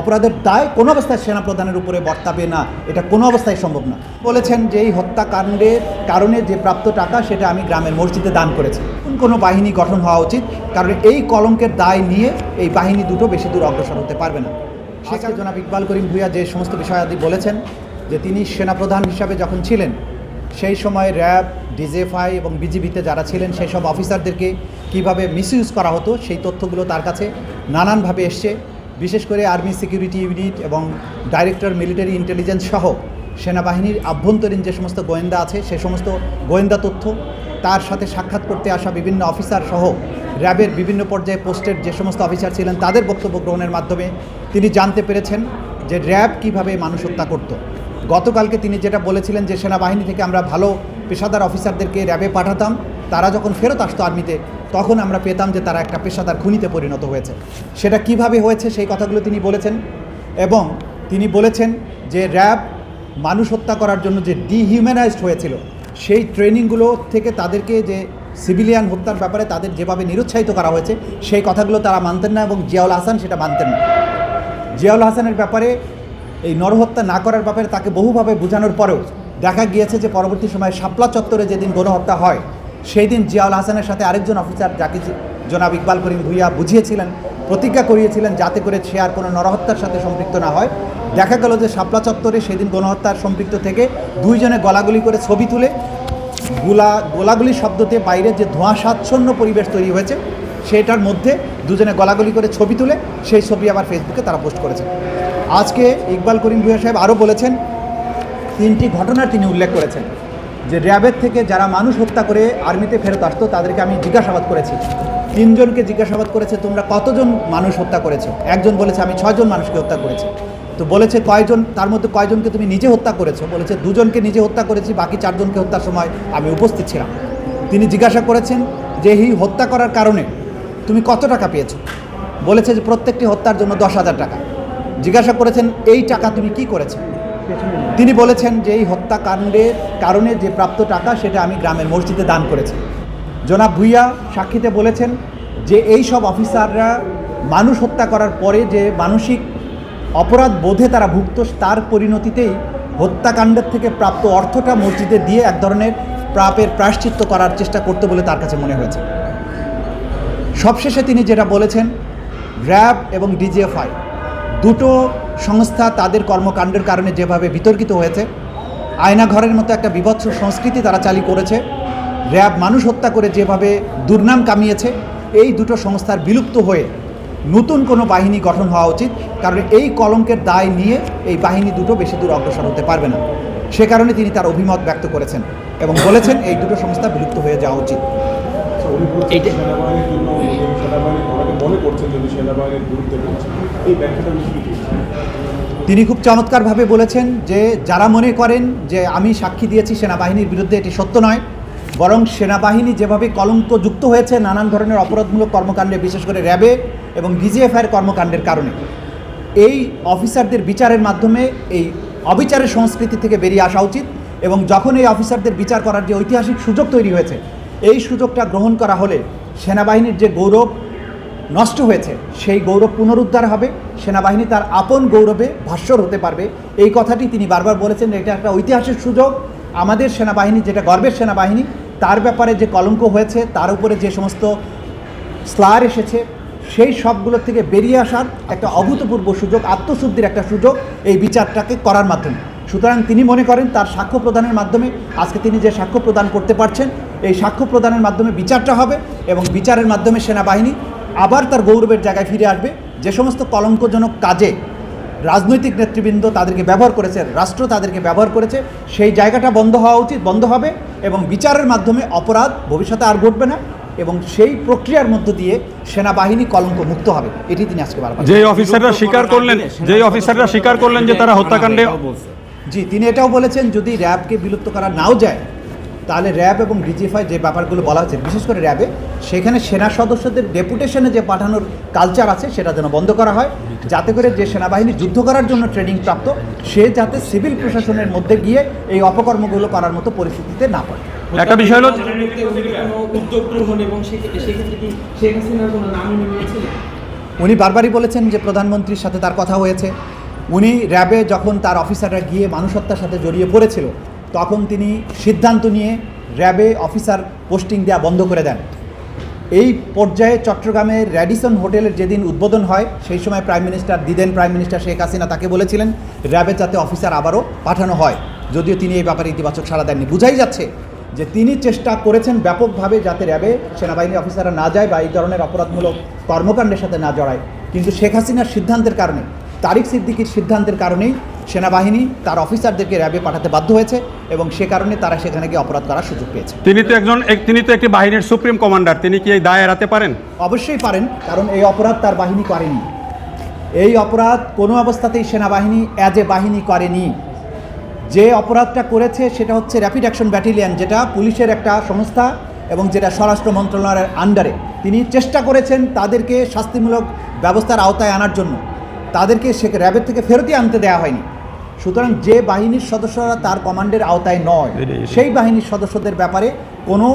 অপরাধের দায় কোনো অবস্থায় সেনাপ্রধানের উপরে বর্তাবে না, এটা কোনো অবস্থায় সম্ভব না। বলেছেন যে এই হত্যাকাণ্ডের কারণে যে প্রাপ্ত টাকা সেটা আমি গ্রামের মসজিদে দান করেছি। কোনো বাহিনী গঠন হওয়া উচিত, কারণ এই কলঙ্কের দায় নিয়ে এই বাহিনী দুটো বেশি দূর অগ্রসর হতে পারবে না। সেখানে জনাব ইকবাল করিম ভূঁইয়া যে সমস্ত বিষয়াদি বলেছেন যে তিনি সেনাপ্রধান হিসাবে যখন ছিলেন সেই সময় র্যাব, ডিজিএফআই এবং বিজিবিতে যারা ছিলেন সেই সব অফিসারদেরকে কীভাবে মিসইউজ করা হতো সেই তথ্যগুলো তার কাছে নানানভাবে এসছে। বিশেষ করে আর্মি সিকিউরিটি ইউনিট এবং ডাইরেক্টর মিলিটারি ইন্টেলিজেন্স সহ সেনাবাহিনীর আভ্যন্তরীণ যে সমস্ত গোয়েন্দা আছে সে সমস্ত গোয়েন্দা তথ্য, তার সাথে সাক্ষাৎ করতে আসা বিভিন্ন অফিসার সহ র্যাবের বিভিন্ন পর্যায়ে পোস্টের যে সমস্ত অফিসার ছিলেন তাদের বক্তব্য গ্রহণের মাধ্যমে তিনি জানতে পেরেছেন যে র্যাব কীভাবে মানুষ হত্যা করত। গতকালকে তিনি যেটা বলেছিলেন যে সেনাবাহিনী থেকে আমরা ভালো পেশাদার অফিসারদেরকে র্যাবে পাঠাতাম, তারা যখন ফেরত আসতো আর্মিতে তখন আমরা পেতাম যে তারা একটা পেশাদার খুনিতে পরিণত হয়েছে। সেটা কিভাবে হয়েছে সেই কথাগুলো তিনি বলেছেন। এবং তিনি বলেছেন যে র্যাব মানুষ হত্যা করার জন্য যে ডিহিউম্যানাইজড হয়েছিল সেই ট্রেনিংগুলো থেকে তাদেরকে যে সিভিলিয়ান হত্যার ব্যাপারে তাদের যেভাবে নিরুৎসাহিত করা হয়েছে সেই কথাগুলো তারা মানতেন না এবং জিয়াউল হাসান সেটা মানতেন না। জিয়াউল হাসানের ব্যাপারে এই নরহত্যা না করার ব্যাপারে তাকে বহুভাবে বোঝানোর পরেও দেখা গিয়েছে যে পরবর্তী সময়ে শাপলা চত্বরে যেদিন গণহত্যা হয় সেই দিন জিয়াউল হাসানের সাথে আরেকজন অফিসার যাকে জনাব ইকবাল করিম ভূঁইয়া বুঝিয়েছিলেন, প্রতিজ্ঞা করিয়েছিলেন যাতে করে সে আর কোনো নরহত্যার সাথে সম্পৃক্ত না হয়। দেখা গেল যে শাপলা চত্বরে সেদিন গণহত্যার সম্পৃক্ত থেকে দুইজনে গলাগুলি করে ছবি তুলে গোলাগুলি শব্দতে বাইরে যে ধোঁয়াশাচ্ছন্ন পরিবেশ তৈরি হয়েছে সেটার মধ্যে দুজনে গলাগুলি করে ছবি তুলে সেই ছবি আবার ফেসবুকে তারা পোস্ট করেছেন। আজকে ইকবাল করিম ভূঁইয়া সাহেব আরও বলেছেন, 3টি ঘটনার তিনি উল্লেখ করেছেন যে র্যাবের থেকে যারা মানুষ হত্যা করে আর্মিতে ফেরত আসতো তাদেরকে আমি জিজ্ঞাসাবাদ করেছি। 3 জনকে জিজ্ঞাসাবাদ করেছে তোমরা কতজন মানুষ হত্যা করেছো। একজন বলেছে আমি 6 জন মানুষকে হত্যা করেছি। তো বলেছে কয়জন, তার মধ্যে কয়জনকে তুমি নিজে হত্যা করেছো? বলেছে 2 জনকে নিজে হত্যা করেছি, বাকি 4 জনকে হত্যার সময় আমি উপস্থিত ছিলাম। তিনি জিজ্ঞাসা করেছেন যে এই হত্যা করার কারণে তুমি কত টাকা পেয়েছো? বলেছে যে প্রত্যেকটি হত্যার জন্য 10,000 টাকা। জিজ্ঞাসা করেছেন এই টাকা তুমি কি করেছো? তিনি বলেছেন যে এই হত্যাকাণ্ডের কারণে যে প্রাপ্ত টাকা সেটা আমি গ্রামের মসজিদে দান করেছি। জনাব ভূঁইয়া সাক্ষীতে বলেছেন যে এই সব অফিসাররা মানুষ হত্যা করার পরে যে মানসিক অপরাধ বোধে তারা ভুগত তার পরিণতিতেই হত্যাকাণ্ডের থেকে প্রাপ্ত অর্থটা মসজিদে দিয়ে এক ধরনের পাপের প্রায়শ্চিত্ত করার চেষ্টা করতে বলে তার কাছে মনে হয়েছে। সবশেষে তিনি যেটা বলেছেন, র্যাব এবং ডিজিএফআই দুটো সংস্থা তাদের কর্মকাণ্ডের কারণে যেভাবে বিতর্কিত হয়েছে, আয়নাঘরের মতো একটা বিভৎস সংস্কৃতি তারা চালু করেছে, র্যাব মানুষ হত্যা করে যেভাবে দুর্নাম কামিয়েছে, এই দুটো সংস্থার বিলুপ্ত হয়ে নতুন কোনো বাহিনী গঠন হওয়া উচিত, কারণ এই কলঙ্কের দায় নিয়ে এই বাহিনী দুটো বেশি দূর অগ্রসর হতে পারবে না। সে কারণে তিনি তার অভিমত ব্যক্ত করেছেন এবং বলেছেন এই দুটো সংস্থা বিলুপ্ত হয়ে যাওয়া উচিত। তিনি খুব চমৎকারভাবে বলেছেন যে যারা মনে করেন যে আমি সাক্ষী দিয়েছি সেনাবাহিনীর বিরুদ্ধে, এটি সত্য নয়, বরং সেনাবাহিনী যেভাবে কলঙ্কযুক্ত হয়েছে নানান ধরনের অপরাধমূলক কর্মকাণ্ডে, বিশেষ করে র্যাবে এবং ডিজিএফআইয়ের কর্মকাণ্ডের কারণে, এই অফিসারদের বিচারের মাধ্যমে এই অবিচারের সংস্কৃতি থেকে বেরিয়ে আসা উচিত। এবং যখন এই অফিসারদের বিচার করার যে ঐতিহাসিক সুযোগ তৈরি হয়েছে, এই সুযোগটা গ্রহণ করা হলে সেনাবাহিনীর যে গৌরব নষ্ট হয়েছে সেই গৌরব পুনরুদ্ধার হবে, সেনাবাহিনী তার আপন গৌরবে ভাস্বর হতে পারবে। এই কথাটি তিনি বারবার বলেছেন। এটা একটা ঐতিহাসিক সুযোগ। আমাদের সেনাবাহিনী যেটা গর্বের সেনাবাহিনী, তার ব্যাপারে যে কলঙ্ক হয়েছে, তার উপরে যে সমস্ত স্লার এসেছে, সেই সবগুলোর থেকে বেরিয়ে আসার একটা অভূতপূর্ব সুযোগ, আত্মশুদ্ধির একটা সুযোগ এই বিচারটাকে করার মাধ্যমে। সুতরাং তিনি মনে করেন তার সাক্ষ্য প্রদানের মাধ্যমে, আজকে তিনি যে সাক্ষ্য প্রদান করতে পারছেন, এই সাক্ষ্য প্রদানের মাধ্যমে বিচারটা হবে এবং বিচারের মাধ্যমে সেনাবাহিনী আবার তার গৌরবের জায়গায় ফিরে আসবে। যে সমস্ত কলঙ্কজনক কাজে রাজনৈতিক নেতৃবৃন্দ তাদেরকে ব্যবহার করেছে, রাষ্ট্র তাদেরকে ব্যবহার করেছে, সেই জায়গাটা বন্ধ হওয়া উচিত, বন্ধ হবে এবং বিচারের মাধ্যমে অপরাধ ভবিষ্যতে আর ঘটবে না এবং সেই প্রক্রিয়ার মধ্য দিয়ে সেনাবাহিনী কলঙ্ক মুক্ত হবে। এটি তিনি আজকে বারবার যে অফিসাররা স্বীকার করলেন যে তারা হত্যাকাণ্ডে, জি, তিনি এটাও বলেছেন যদি র্যাবকে বিলুপ্ত করা নাও যায় তাহলে র্যাব এবং ডিজিএফআই যে ব্যাপারগুলো বলা হচ্ছে, বিশেষ করে র্যাবে, সেখানে সেনা সদস্যদের ডেপুটেশনে যে পাঠানোর কালচার আছে সেটা যেন বন্ধ করা হয়, যাতে করে যে সেনাবাহিনী যুদ্ধ করার জন্য ট্রেনিং প্রাপ্ত সে যাতে সিভিল প্রশাসনের মধ্যে গিয়ে এই অপকর্মগুলো করার মতো পরিস্থিতিতে না পড়ে। একটা বিষয় হলো উদ্যোগ গ্রহণ এবং সেক্ষেত্রে কি শেখ হাসিনার কোনো নাম নিয়েছিলেন? উনি বারবারই বলেছেন যে প্রধানমন্ত্রীর সাথে তার কথা হয়েছে। উনি র্যাবে যখন তার অফিসাররা গিয়ে মানুষ হত্যার সাথে জড়িয়ে পড়েছিল তখন তিনি সিদ্ধান্ত নিয়ে র্যাবে অফিসার পোস্টিং দেওয়া বন্ধ করে দেন। এই পর্যায়ে চট্টগ্রামের র্যাডিসন হোটেলের যেদিন উদ্বোধন হয় সেই সময় প্রাইম মিনিস্টার শেখ হাসিনা তাকে বলেছিলেন র্যাবে যাতে অফিসার আবারও পাঠানো হয়, যদিও তিনি এই ব্যাপারে ইতিবাচক সাড়া দেননি। বোঝাই যাচ্ছে যে তিনি চেষ্টা করেছেন ব্যাপকভাবে যাতে র্যাবে সেনাবাহিনী অফিসাররা না যায় বা এই ধরনের অপরাধমূলক কর্মকাণ্ডের সাথে না জড়ায়, কিন্তু শেখ হাসিনার সিদ্ধান্তের কারণে, তারিক সিদ্দিকীর সিদ্ধান্তের কারণেই সেনাবাহিনী তার অফিসারদেরকে র্যাবে পাঠাতে বাধ্য হয়েছে এবং সে কারণে তারা সেখানে গিয়ে অপরাধ করার সুযোগ পেয়েছে। তিনি তো একটি বাহিনীর সুপ্রিম কমান্ডার, তিনি কি এই দায় এড়াতে পারেন? অবশ্যই পারেন, কারণ এই অপরাধ তার বাহিনী করেনি। এই অপরাধ কোনো অবস্থাতেই সেনাবাহিনী অ্যাজ এ বাহিনী করেনি। যে অপরাধটা করেছে সেটা হচ্ছে র্যাপিড অ্যাকশন ব্যাটালিয়ন, যেটা পুলিশের একটা সংস্থা এবং যেটা স্বরাষ্ট্র মন্ত্রণালয়ের আন্ডারে। তিনি চেষ্টা করেছেন তাদেরকে শাস্তিমূলক ব্যবস্থার আওতায় আনার জন্য, তাদেরকে সে র্যাবের থেকে ফেরতই আনতে দেওয়া হয়নি। সুতরাং যে বাহিনীর সদস্যরা তার কমান্ডের আওতায় নয় সেই বাহিনীর সদস্যদের ব্যাপারে কোনো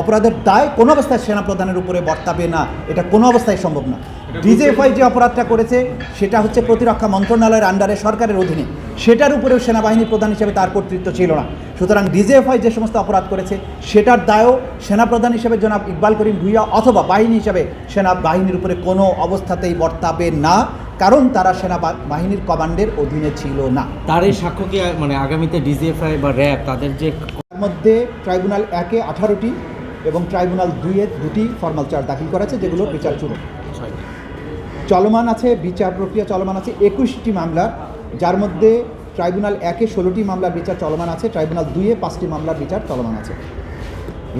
অপরাধের দায় কোনো অবস্থায় সেনাপ্রধানের উপরে বর্তাবে না, এটা কোনো অবস্থায় সম্ভব না। ডিজিএফআই যে অপরাধটা করেছে সেটা হচ্ছে প্রতিরক্ষা মন্ত্রণালয়ের আন্ডারে, সরকারের অধীনে, সেটার উপরেও সেনাবাহিনী প্রধান হিসেবে তার কর্তৃত্ব ছিল না। সুতরাং ডিজিএফআই যে সমস্ত অপরাধ করেছে সেটার দায়ও সেনাপ্রধান হিসেবে জনাব ইকবাল করিম ভূঁইয়া অথবা বাহিনী হিসেবে সেনাবাহিনীর উপরে কোনো অবস্থাতেই বর্তাবে না, কারণ তারা সেনাবাহিনীর কমান্ডের অধীনে ছিল না। তার এই সাক্ষ্য কি মানে আগামীতে ডিজিএফআই বা র্যাব তাদের যে মধ্যে ট্রাইব্যুনাল 1-এ 18টি এবং ট্রাইব্যুনাল 2-এ 2টি ফরমাল চার্জ দাখিল করা আছে, যেগুলোর বিচার চলমান আছে। বিচার প্রক্রিয়া চলমান আছে 21টি মামলার, যার মধ্যে ট্রাইব্যুনাল 1-এ 16টি মামলার বিচার চলমান আছে, ট্রাইব্যুনাল 2-এ 5টি মামলার বিচার চলমান আছে।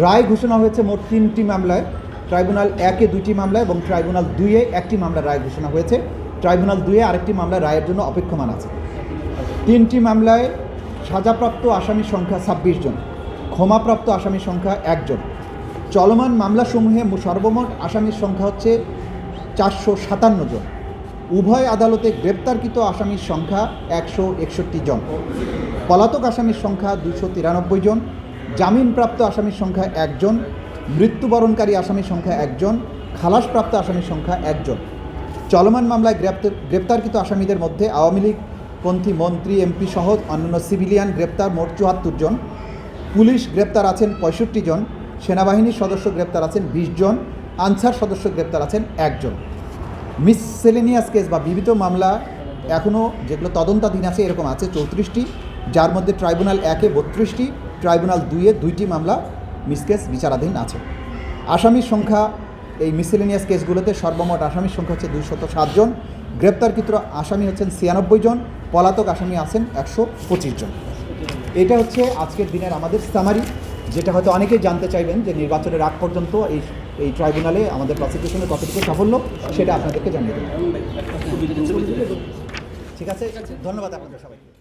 রায় ঘোষণা হয়েছে মোট 3টি মামলায়, ট্রাইব্যুনাল 1-এ 2টি মামলা এবং ট্রাইব্যুনাল 2-এ 1টি মামলার রায় ঘোষণা হয়েছে। ট্রাইব্যুনাল 2-এ আরেকটি মামলা রায়ের জন্য অপেক্ষমান আছে। 3টি মামলায় সাজাপ্রাপ্ত আসামির সংখ্যা 26 জন, ক্ষমাপ্রাপ্ত আসামির সংখ্যা 1 জন। চলমান মামলাসমূহে সর্বমোট আসামির সংখ্যা হচ্ছে 457 জন। উভয় আদালতে গ্রেপ্তারকৃত আসামির সংখ্যা 161 জন, পলাতক আসামির সংখ্যা 293 জন, জামিনপ্রাপ্ত আসামির সংখ্যা 1 জন, মৃত্যুবরণকারী আসামির সংখ্যা 1 জন, খালাসপ্রাপ্ত আসামির সংখ্যা 1 জন। চলমান মামলায় গ্রেপ্তারকৃত আসামিদের মধ্যে আওয়ামী লীগপন্থী মন্ত্রী, এমপি সহ অন্যান্য সিভিলিয়ান গ্রেপ্তার মোট 74 জন, পুলিশ গ্রেপ্তার আছেন 65 জন, সেনাবাহিনীর সদস্য গ্রেপ্তার আছেন 20 জন, আনসার সদস্য গ্রেপ্তার আছেন 1 জন। মিসসেলেনিয়াস কেস বা বিবিধ মামলা এখনও যেগুলো তদন্তাধীন আছে এরকম আছে 34টি, যার মধ্যে ট্রাইব্যুনাল 1-এ 32টি, ট্রাইব্যুনাল 2-এ 2টি মামলা মিসকেস বিচারাধীন আছে। আসামির সংখ্যা এই মিসেলেনিয়াস কেসগুলোতে সর্বমোট আসামির সংখ্যা হচ্ছে 207 জন, গ্রেপ্তারকৃত আসামি হচ্ছেন 96 জন, পলাতক আসামি আছেন 125 জন। এটা হচ্ছে আজকের দিনের আমাদের সামারি, যেটা হয়তো অনেকেই জানতে চাইবেন যে নির্বাচনের আগ পর্যন্ত এই ট্রাইব্যুনালে আমাদের প্রসিকিউশনের কতটুকু সাফল্য, সেটা আপনাদেরকে জানিয়ে দেব। ঠিক আছে, ধন্যবাদ আপনাদের সবাইকে।